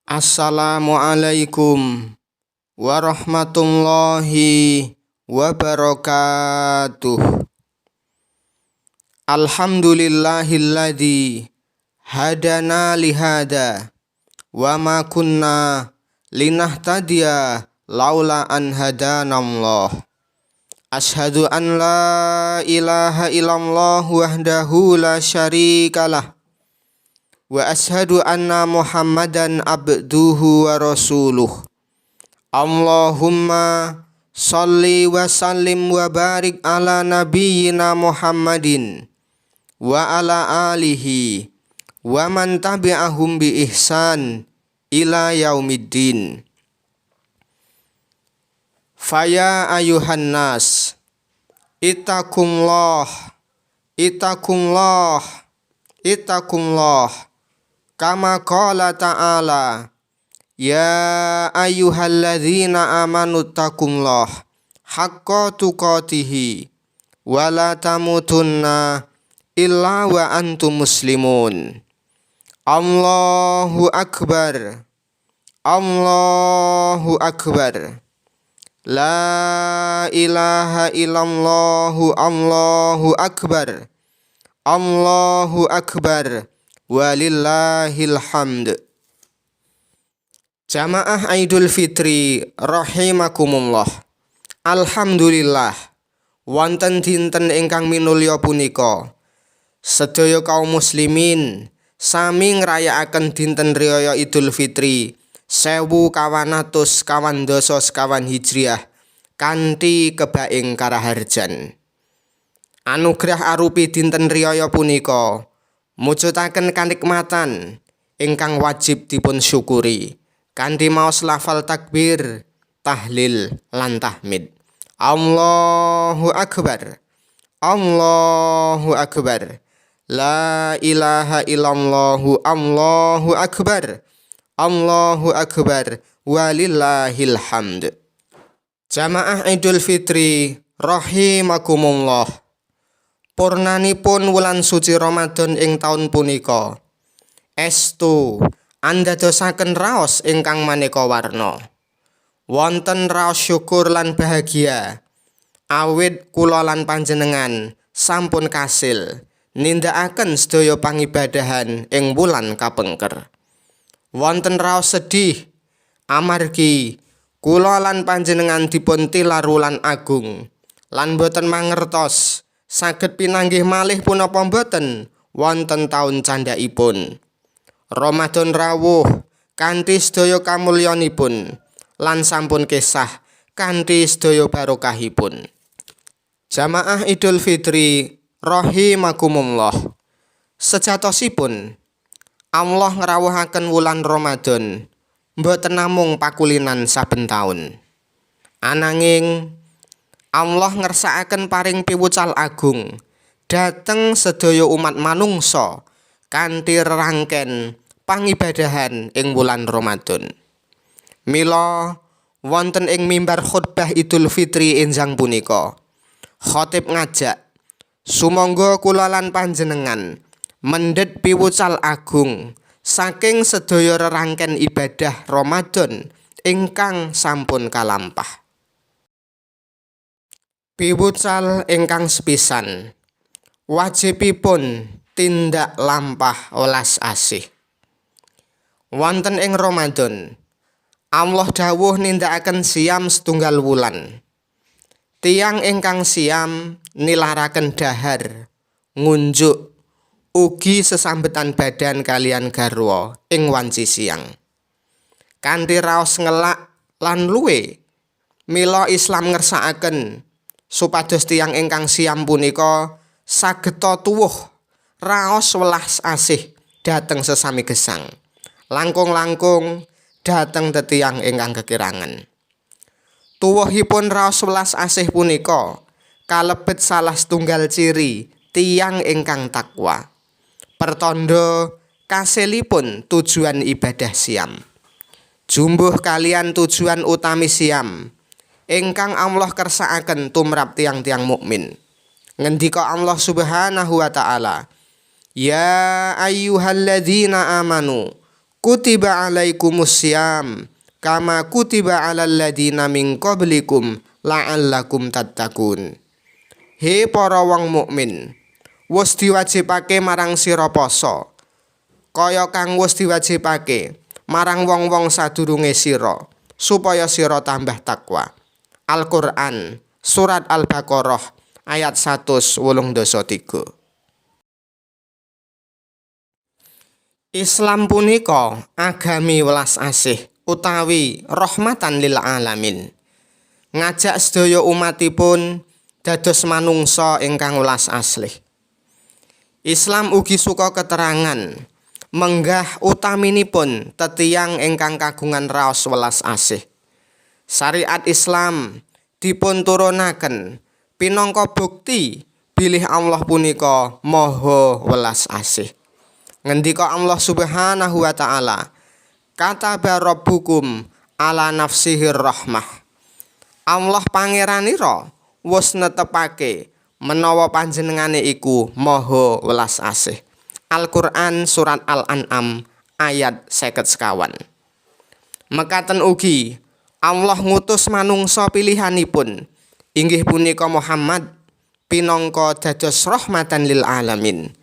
Assalamualaikum warahmatullahi wabarakatuh. Alhamdulillahilladzi hadana lihada wa ma kunna linahtadiya laula an hadanallah. Ashhadu an la ilaha illallah wahdahu la syarikalah wa ashhadu anna Muhammadan abduhu wa rasuluh. Allahumma sholli wa sallim wa barik ala nabiyyina Muhammadin wa ala alihi wa man tabi'ahum bi ihsan ila yaumiddin. Faya ayuhan nas, ittaqullah kama qala ta'ala, ya ayyuhalladzina amanu taqullah haqqa tuqatihi wa la tamutunna illa wa antum muslimun. Allahu akbar, Allahu akbar, la ilaha illallah, Allahu akbar, Allahu akbar, walillahil hamd. Jamaah Idul Fitri rahimakumullah. Alhamdulillah, wonten dinten ingkang minulya punika sedaya kaum muslimin sami ngrayakaken dinten riyaya Idul Fitri 1412 Hijriah kanthi kebaing karaharjan. Anugerah arupi dinten riyaya punika mujudaken kanikmatan ingkang wajib dipun syukuri kanthi maos lafal takbir, tahlil lan tahmid. Allahu akbar, Allahu akbar, la ilaha illallah, Allahu akbar, Allahu akbar, walillahil hamd. Jamaah Idul Fitri rahimakumullah. Purnanipun wulan suci Ramadan ing taun punika estu andadosaken raos ingkang maneka warna. Wonten raos syukur lan bahagia awit kula lan panjenengan sampun kasil nindakaken sedaya pangibadahan ing wulan kapengker. Wonten raos sedih amargi kula lan panjenengan dipun tilar wulan agung lan boten mangertos saged pinanggih malih punapa boten wonten taun candhaipun. Ramadan rawuh kanthi sedaya kamulyanipun lan sampun kesah kanthi sedaya barokahipun. Jamaah Idul Fitri rahimakumullah. Sejatosipun Allah ngrawuhaken wulan Ramadan mboten namung pakulinan saben taun. Ananging Allah ngersakaken paring piwucal agung dhateng sedaya umat manungsa kanthi rerangken pangibadahan ing wulan Ramadan. Mila wonten ing mimbar khutbah Idul Fitri enjang punika khatib ngajak sumangga kula lan panjenengan mendhet piwucal agung saking sedaya rerangken ibadah Ramadan ingkang sampun kalampah. Piwucal ingkang sepisan, wajibipun tindak lampah welas asih. Wonten ing Ramadan, Allah dawuh nindakaken siam setunggal wulan. Tiyang ingkang siam nilaraken dahar, ngunjuk, ugi sesambetan badan kalian garwa ing wanci siang. Kanthi raos ngelak lan luwe, mila Islam ngersakaken supados tiyang ingkang siam punika sageta tuwuh raos welas asih dhateng sesami gesang, langkung-langkung dhateng tetiyang ingkang kekirangan. Tuwuhipun raos welas asih punika kalebet salah setunggal ciri tiyang ingkang takwa, pertanda kasilipun tujuan ibadah siam. Jumbuh kalian tujuan utami siam ingkang Allah kersakaken tumrap tiang-tiang mukmin. Ngendika Allah Subhanahu wa taala, ya ayyuhalladzina amanu Kutiba alaikumussyam kama kutiba alal ladina min qablikum la'allakum tattaqun. He para wong mukmin, wis diwajibake marang sira poso kaya kang wis diwajibake marang wong-wong sadurunge sira supaya sira tambah takwa. Al-Qur'an surat Al-Baqarah ayat 183. Islam punika agami welas asih utawi rahmatan lil alamin. Ngajak sedaya umatipun dados manungsa ingkang welas asih. Islam ugi suka keterangan menggah utaminipun tetiyang ingkang kagungan raos welas asih. Syariat Islam dipun turunaken pinangka bukti bilih Allah punika maha welas asih. Ngendika Allah Subhanahu wa taala, kataba rabbukum ala nafsihir rahmah. Allah pangeranira wis netepake menawa panjenengane iku maha welas asih. Al-Qur'an surat Al-An'am ayat 51. Mekaten ugi Allah ngutus manungsa pilihanipun inggih punika Muhammad pinangka dados rahmatan lil alamin.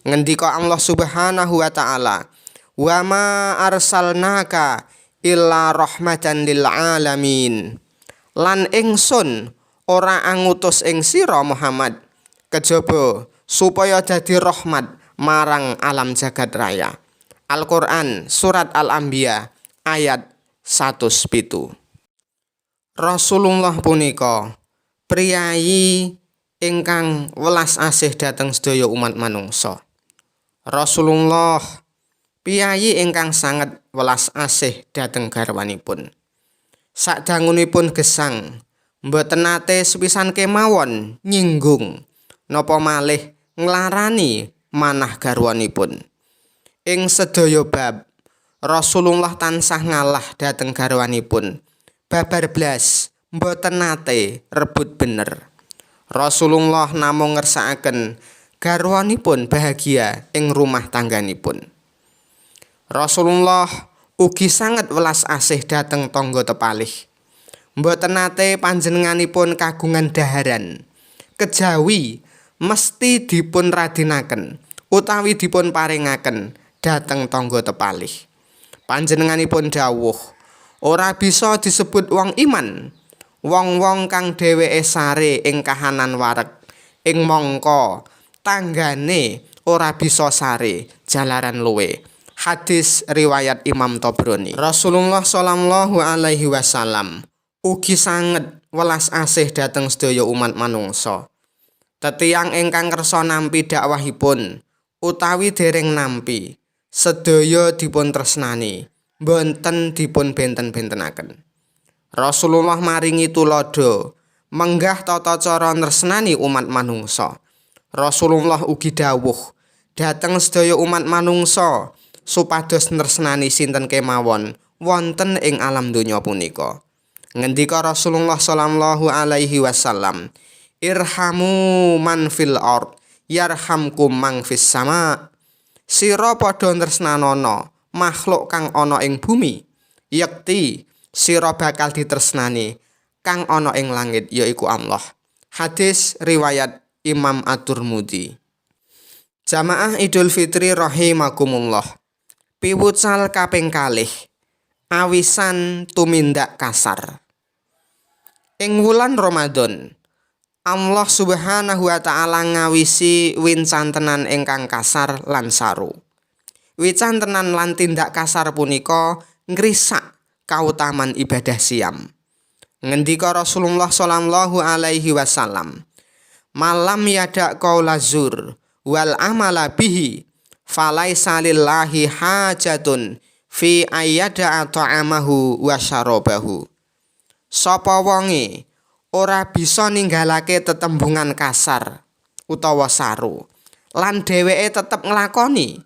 Ngendika Allah Subhanahu wa taala, wa ma arsalnaka illa rahmatan lil alamin. Lan ingsun ora angutus ing sira Muhammad kejaba supaya dadi rahmat marang alam jagat raya. Al-Qur'an surat Al-Anbiya ayat 107. Rasulullah punika priyayi ingkang welas asih dhateng sedaya umat manungsa. Rasulullah piyayi ingkang sanget welas asih dhateng garwanipun. Sadangunipun gesang mboten nate sepisan kemawon nyinggung napa malih nglarani manah garwanipun. Ing sedaya bab Rasulullah tansah ngalah dhateng garwanipun. Babar blas mboten nate rebut bener. Rasulullah namung ngersakaken garwanipun bahagia ing rumah tangganipun. Rasulullah ugi sanget welas asih dhateng tangga tepalih. Mboten nate panjenenganipun kagungan daharan kejawi mesti dipun radinaken utawi dipun paringaken dhateng tangga tepalih. Panjenenganipun dawuh, ora bisa disebut wong iman wong-wong kang dheweke sare ing kahanan wareg ing mangka tanggane ora bisa sare jalaran luwe. Hadis riwayat Imam Tabrani. Rasulullah sallallahu alaihi wasallam ugi sanget welas asih dhateng sedaya umat manungsa. Tetiyang ingkang kersa nampi dakwahipun utawi dereng nampi sedaya dipun tresnani, boten dipun benten-bentenaken. Rasulullah maringi tulodo menggah tata cara tresnani umat manungsa. Rasulullah ugi dawuh dhateng sedaya umat manungsa supados tresnani sinten kemawon wonten ing alam donya punika. Ngendika Rasulullah sallallahu alaihi wasallam, irhamu man fil ard yarhamkum man fis sama. Sira padha tresnanana makhluk kang ana ing bumi, yekti sira bakal ditresnani kang ana ing langit yaiku Allah. Hadis riwayat Imam At-Tirmidzi. Jamaah Idul Fitri rahimakumullah. Piwucal kaping kalih awisan tumindak kasar. Ing wulan Ramadan Allah Subhanahu wa taala ngawisi wincantenan ingkang kasar lan saru. Wincantenan lan tindak kasar punika ngrisak kautaman ibadah siam. Ngendika Rasulullah sallallahu alaihi wasallam, malam yada qaula zur wal amala bihi falaisa lillahi hajatun fi ayyada ta'amahu wa syarabahu. Sapa wonge ora bisa ninggalake tetembungan kasar utawa saru lan dheweke tetep nglakoni,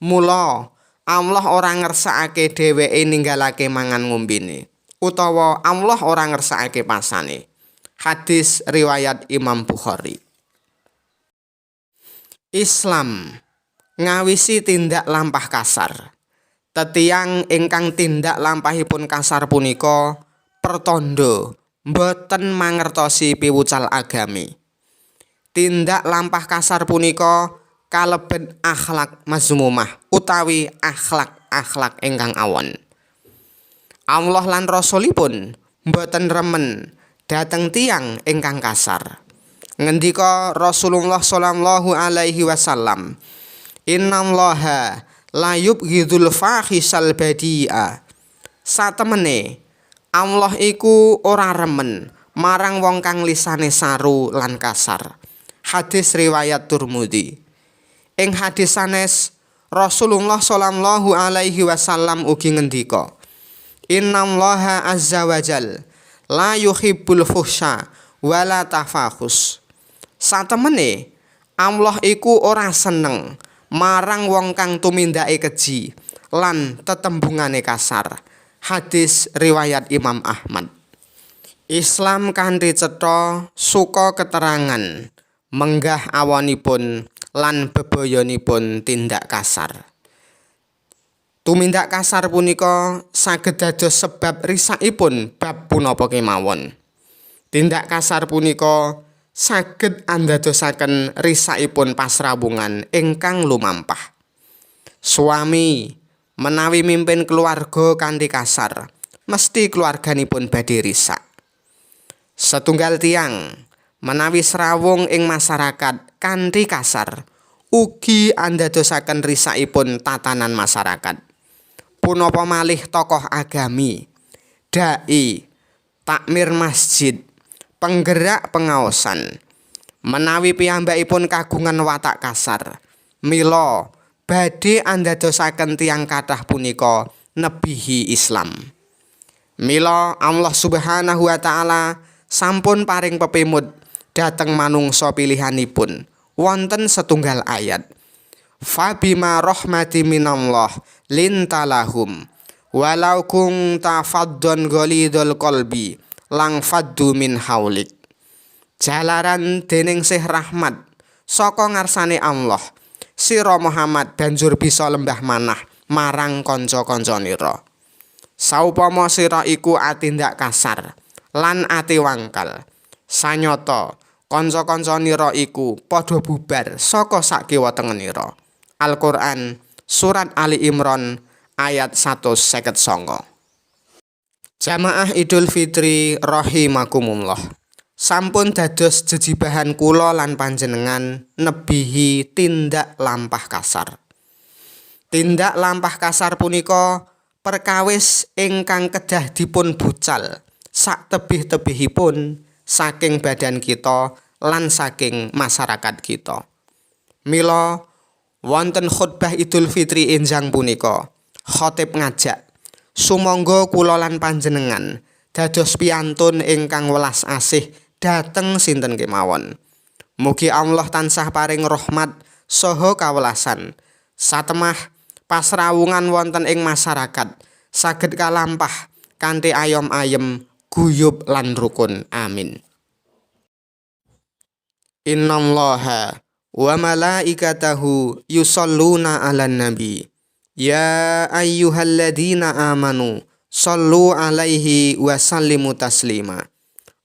mula Allah ora ngersakake dheweke ninggalake mangan ngombene utawa Allah ora ngersakake pasane. Hadis riwayat Imam Bukhari. Islam ngawisi tindak lampah kasar, Tetiang ingkang tindak lampahipun kasar punika pertanda boten mangertosi piwucal agami. Tindak lampah kasar punika kalebet akhlak mazmumah utawi akhlak ingkang awon. Allah lan Rasulipun boten remen dhateng tiyang ingkang kasar. Ngendika Rasulullah sallallahu alaihi wasallam, "Innallaha la yubghidul fahisal badi'a." Satemene Allah iku ora remen marang wong kang lisane saru lan kasar. Hadis riwayat Tirmidzi. Ing hadis sanes Rasulullah sallallahu alaihi wasallam ugi ngendika, "Innallaha azza wajal la yuhibbul fuhsya wala tafakhus." Satemene Allah iku ora seneng marang wong kang tumindake keji lan tetembungane kasar. Hadis riwayat Imam Ahmad. Islam kanthi cetha suka keterangan menggah awonipun lan bebayanipun tindak kasar. Tumindak kasar punika saged dados sebab risakipun bab punapa kemawon. Tindak kasar punika saged andadosaken risakipun pasrawungan ingkang lumampah. Suami menawi mimpin keluarga kanthi kasar, mesti keluarganipun badhe risak. Setunggal tiyang menawi srawung ing masyarakat kanthi kasar, ugi andadosaken risakipun tatanan masyarakat. Punapa malih tokoh agami, dai, takmir masjid, penggerak pengaosan, menawi piyambakipun kagungan watak kasar, mila badhe andadosaken tiyang kathah punika nebihi Islam. Mila Allah Subhanahu wa taala sampun paring pepimut dhateng manungsa pilihanipun wonten setunggal ayat. Fabima rahmati minallah lintalahum walau kunta faddon ghalidul qalbi lang faddu min haulik. Jalaran dening sih rahmat saka ngarsane Allah, sira Muhammad banjur bisa lembah manah marang kanca-kancanira. Saupama sira iku atindak kasar lan ati wangkal, sanyata kanca-kancanira iku padha bubar saka sakiwa tengenira. Al-Qur'an Surat Ali Imran ayat 159. Jamaah Idul Fitri rahimakumullah. Sampun dados jejibahan kula lan panjenengan nebihi tindak lampah kasar. Tindak lampah kasar punika perkawis ingkang kedah dipun bucal sak tebih-tebihipun saking badan kita lan saking masyarakat kita. Mila wonten khutbah Idul Fitri enjang punika, khatib ngajak, sumangga kula lan panjenengan dados piyantun ingkang welas asih dhateng sinten kemawon. Mugi Allah tansah paring rahmat saha kawelasan satemah pasrawungan wonten ing masyarakat saged kalampah kanthi ayom-ayem, guyub lan rukun. Amin. Innallaha wa malaikatahu yusholluna 'alan nabi ya ayyuhalladzina amanu shollu 'alaihi wa sallimu taslima.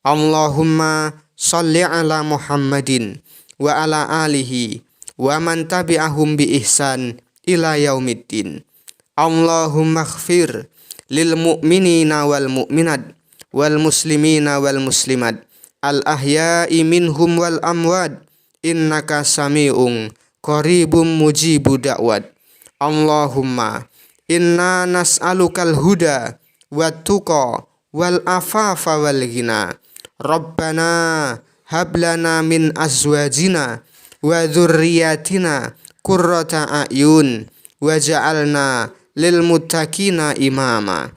Allahumma sholli 'ala Muhammadin wa 'ala alihi wa man tabi'ahum bi ihsan ila yaumiddin. Allahumma ighfir lil mu'minina wal mu'minat wal muslimina wal muslimat al ahya'i minhum wal amwat innaka sami'un qaribum mujibu da'wat. Allahumma inna nas'alukal huda wat tuqa wal afafa wal ghina. Rabbana hablana min azwajina wa dzurriyyatina qurrata a'yun waj'alna lil muttaqina imama.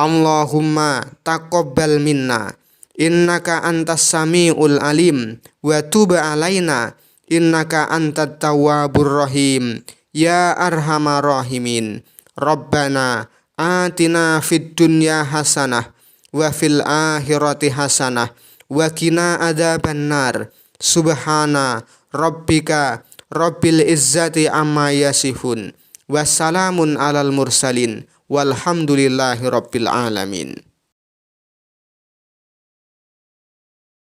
Allahumma taqabbal minna innaka antas samiul alim wa tub alaina innaka antat tawwabur rahim ya arhamar rahimin. Rabbana atina fid dunya hasanah wa fil akhirati hasanah wa qina adzabannar. Subhana rabbika rabbil izzati amma yasifun Wassalamun alal mursalin walhamdulillahi rabbil alamin.